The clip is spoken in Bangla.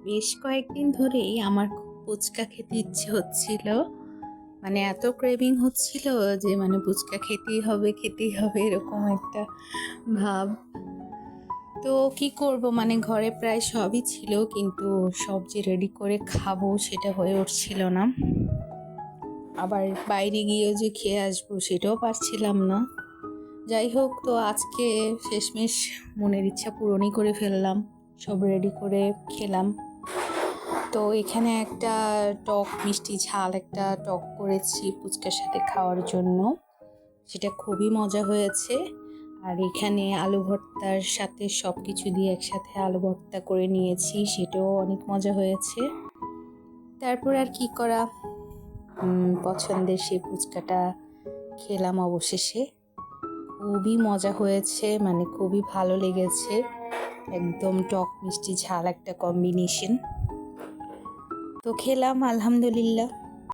বেশ কয়েকদিন ধরেই আমার খুব ফুচকা খেতে ইচ্ছে হচ্ছিল। মানে এত ক্রেভিং হচ্ছিল যে মানে ফুচকা খেতেই হবে এরকম একটা ভাব। তো কি করব, মানে ঘরে প্রায় সবই ছিল, কিন্তু সব যে রেডি করে খাবো সেটা হয়ে উঠছিল না। আবার বাইরে গিয়েও যে খেয়ে আসবো সেটাও পারছিলাম না। যাই হোক, তো আজকে শেষমেশ মনের ইচ্ছা পূরণই করে ফেললাম, সব রেডি করে খেলাম। তো এখানে একটা টক মিষ্টি ঝাল একটা টক করেছি ফুচকার সাথে খাওয়ার জন্য, সেটা খুবই মজা হয়েছে। আর এখানে আলু ভর্তার সাথে সব কিছু দিয়ে একসাথে আলু ভর্তা করে নিয়েছি, সেটাও অনেক মজা হয়েছে। তারপর আর কি করা, পছন্দের সেই ফুচকাটা খেলাম অবশেষে। খুবই মজা হয়েছে, মানে খুবই ভালো লেগেছে। একদম টক মিষ্টি ঝাল একটা কম্বিনেশন। তো খেলাম, আলহামদুলিল্লাহ।